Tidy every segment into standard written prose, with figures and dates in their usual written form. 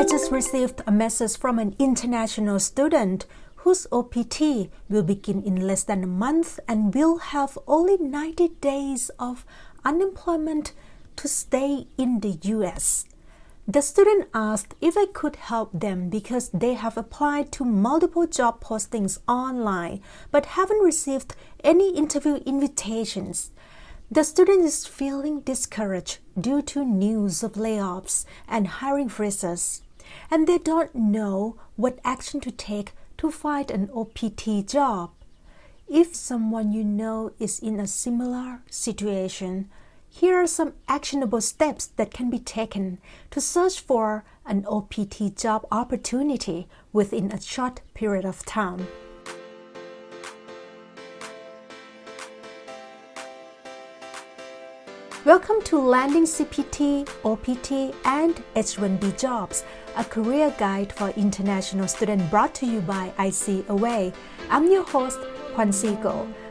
I just received a message from an international student whose OPT will begin in less than a month and will have only 90 days of unemployment to stay in the US. The student asked if I could help them because they have applied to multiple job postings online but haven't received any interview invitations. The student is feeling discouraged due to news of layoffs and hiring freezes, and they don't know what action to take to find an OPT job. If someone you know is in a similar situation, here are some actionable steps that can be taken to search for an OPT job opportunity within a short period of time. Welcome to Landing CPT, OPT, and H-1B Jobs, a career guide for international students brought to you by IC Away. I'm your host, Kwan.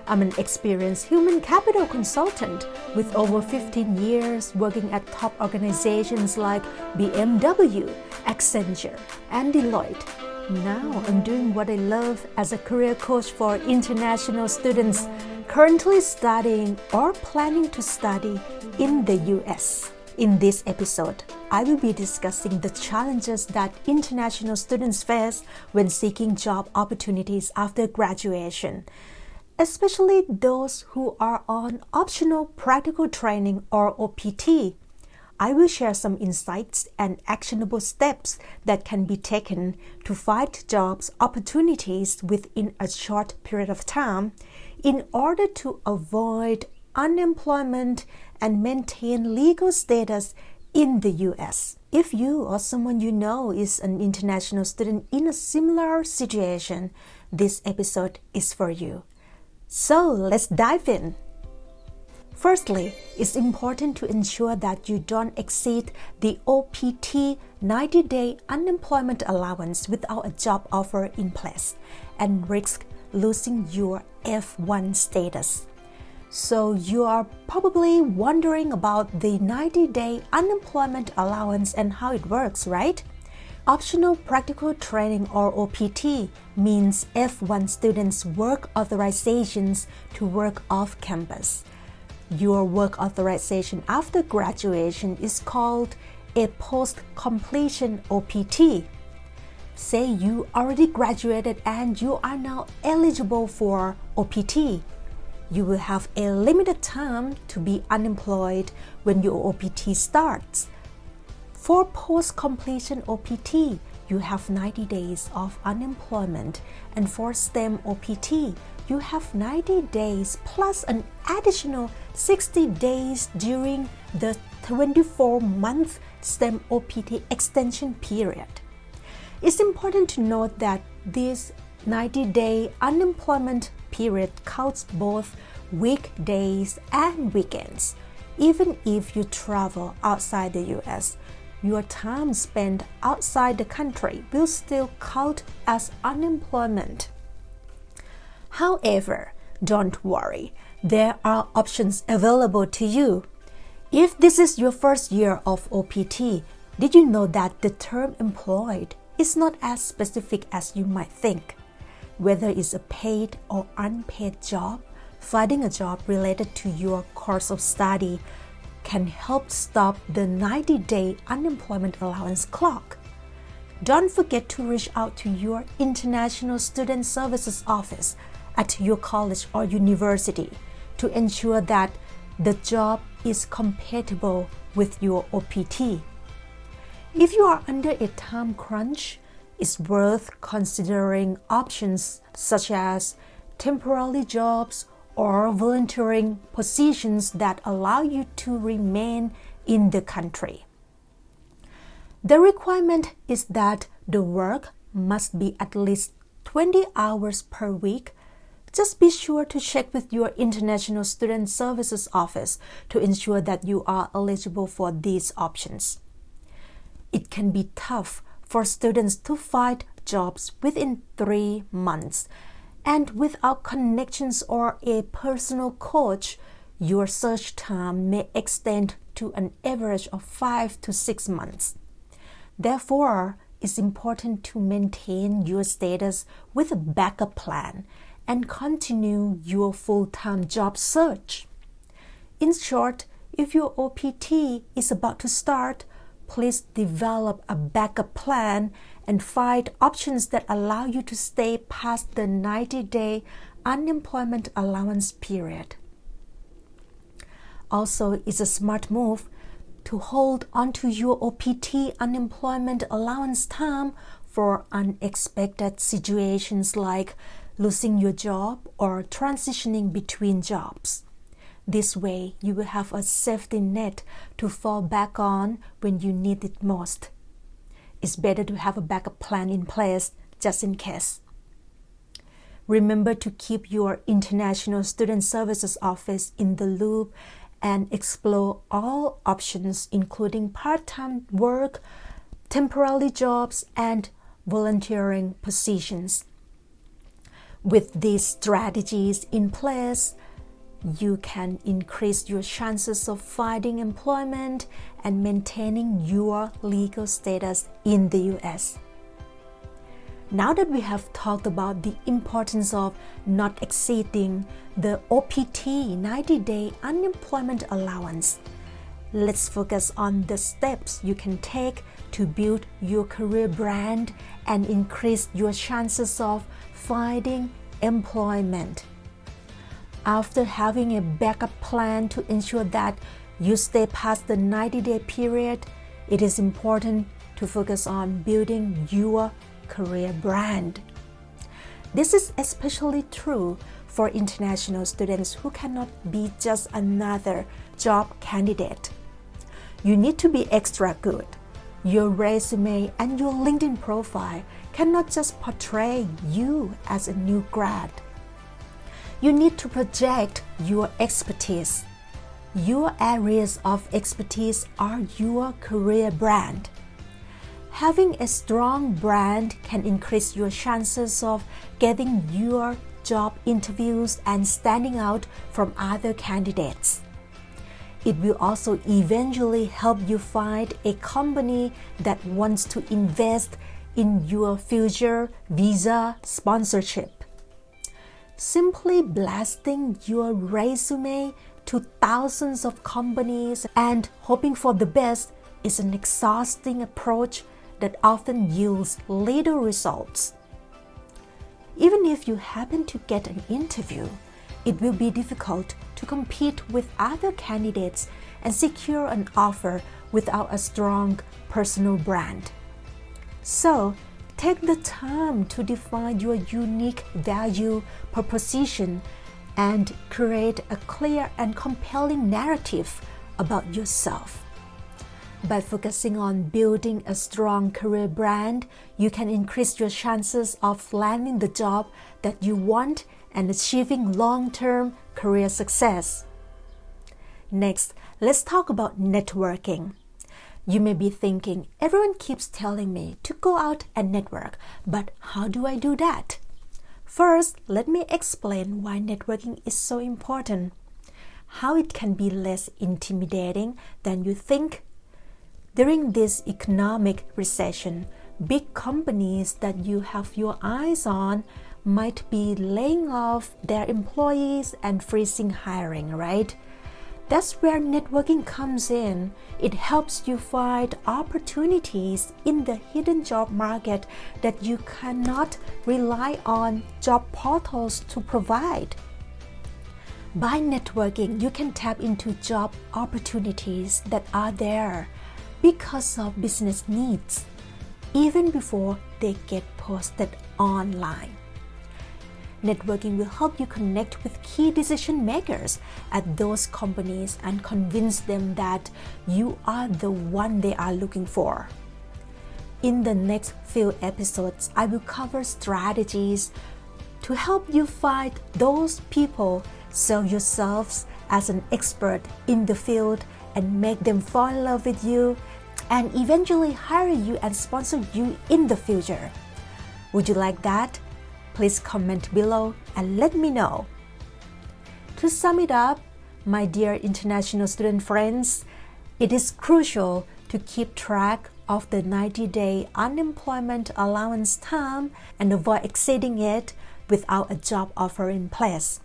I'm an experienced human capital consultant with over 15 years working at top organizations like BMW, Accenture, and Deloitte. Now I'm doing what I love as a career coach for international students currently studying or planning to study in the US. In this episode, I will be discussing the challenges that international students face when seeking job opportunities after graduation, especially those who are on optional practical training or OPT. I will share some insights and actionable steps that can be taken to find jobs opportunities within a short period of time in order to avoid unemployment and maintain legal status in the US. If you or someone you know is an international student in a similar situation, this episode is for you. So let's dive in. Firstly, it's important to ensure that you don't exceed the OPT 90-day unemployment allowance without a job offer in place and risk losing your F1 status. So you are probably wondering about the 90-day unemployment allowance and how it works, right? Optional practical training or OPT means F1 students' work authorizations to work off campus. Your work authorization after graduation is called a post-completion OPT. Say you already graduated and you are now eligible for OPT. You will have a limited time to be unemployed when your OPT starts. For post-completion OPT, you have 90 days of unemployment, and for STEM OPT, you have 90 days plus an additional 60 days during the 24-month STEM OPT extension period. It's important to note that this 90-day unemployment period counts both weekdays and weekends. Even if you travel outside the US, your time spent outside the country will still count as unemployment. However, don't worry, there are options available to you. If this is your first year of OPT, did you know that the term employed is not as specific as you might think? Whether it's a paid or unpaid job, finding a job related to your course of study can help stop the 90-day unemployment allowance clock. Don't forget to reach out to your International Student Services Office at your college or university to ensure that the job is compatible with your OPT. If you are under a time crunch, it's worth considering options such as temporary jobs or volunteering positions that allow you to remain in the country. The requirement is that the work must be at least 20 hours per week. Just be sure to check with your International Student Services Office to ensure that you are eligible for these options. It can be tough for students to find jobs within 3 months, and without connections or a personal coach, your search time may extend to an average of 5 to 6 months. Therefore, it's important to maintain your status with a backup plan and continue your full-time job search. In short, if your OPT is about to start, please develop a backup plan and find options that allow you to stay past the 90-day unemployment allowance period. Also, it's a smart move to hold onto your OPT unemployment allowance time for unexpected situations like losing your job or transitioning between jobs. This way, you will have a safety net to fall back on when you need it most. It's better to have a backup plan in place just in case. Remember to keep your International Student Services Office in the loop and explore all options, including part-time work, temporary jobs, and volunteering positions. With these strategies in place, you can increase your chances of finding employment and maintaining your legal status in the US. Now that we have talked about the importance of not exceeding the OPT 90-day unemployment allowance, let's focus on the steps you can take to build your career brand and increase your chances of finding employment. After having a backup plan to ensure that you stay past the 90-day period, it is important to focus on building your career brand. This is especially true for international students who cannot be just another job candidate. You need to be extra good. Your resume and your LinkedIn profile cannot just portray you as a new grad. You need to project your expertise. Your areas of expertise are your career brand. Having a strong brand can increase your chances of getting your job interviews and standing out from other candidates. It will also eventually help you find a company that wants to invest in your future visa sponsorship. Simply blasting your resume to thousands of companies and hoping for the best is an exhausting approach that often yields little results. Even if you happen to get an interview, it will be difficult to compete with other candidates and secure an offer without a strong personal brand. So, take the time to define your unique value proposition and create a clear and compelling narrative about yourself. By focusing on building a strong career brand, you can increase your chances of landing the job that you want and achieving long-term career success. Next, let's talk about networking. You may be thinking, everyone keeps telling me to go out and network, but how do I do that? First, let me explain why networking is so important, how it can be less intimidating than you think. During this economic recession, big companies that you have your eyes on might be laying off their employees and freezing hiring, right? That's where networking comes in. It helps you find opportunities in the hidden job market that you cannot rely on job portals to provide. By networking, you can tap into job opportunities that are there because of business needs, even before they get posted online. Networking will help you connect with key decision makers at those companies and convince them that you are the one they are looking for. In the next few episodes, I will cover strategies to help you find those people, sell yourselves as an expert in the field, and make them fall in love with you, and eventually hire you and sponsor you in the future. Would you like that? Please comment below and let me know. To sum it up, my dear international student friends, it is crucial to keep track of the 90-day unemployment allowance term and avoid exceeding it without a job offer in place.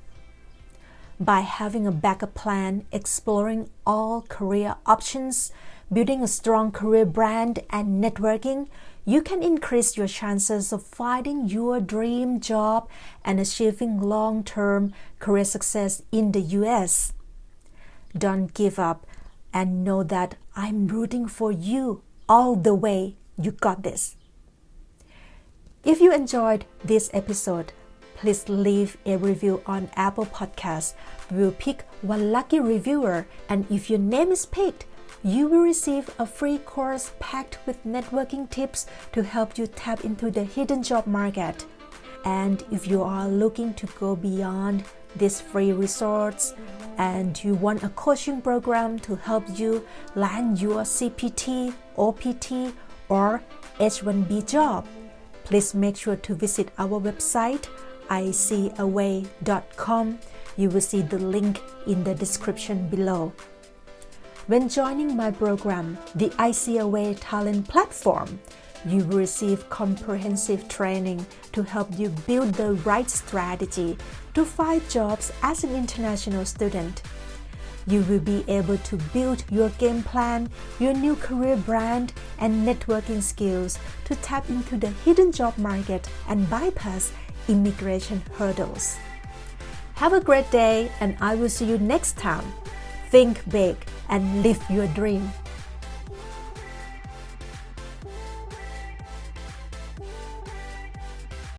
By having a backup plan, exploring all career options, building a strong career brand, and networking, you can increase your chances of finding your dream job and achieving long-term career success in the US. Don't give up and know that I'm rooting for you all the way. You got this. If you enjoyed this episode, please leave a review on Apple Podcasts. We will pick one lucky reviewer, and if your name is picked, you will receive a free course packed with networking tips to help you tap into the hidden job market. And if you are looking to go beyond these free resources and you want a coaching program to help you land your CPT, OPT, or H-1B job, please make sure to visit our website, iseeaway.com. You will see the link in the description below. When joining my program, the I See Away Talent Platform, you will receive comprehensive training to help you build the right strategy to find jobs as an international student. You will be able to build your game plan, your new career brand, and networking skills to tap into the hidden job market and bypass immigration hurdles. Have a great day, and I will see you next time. Think big and live your dream.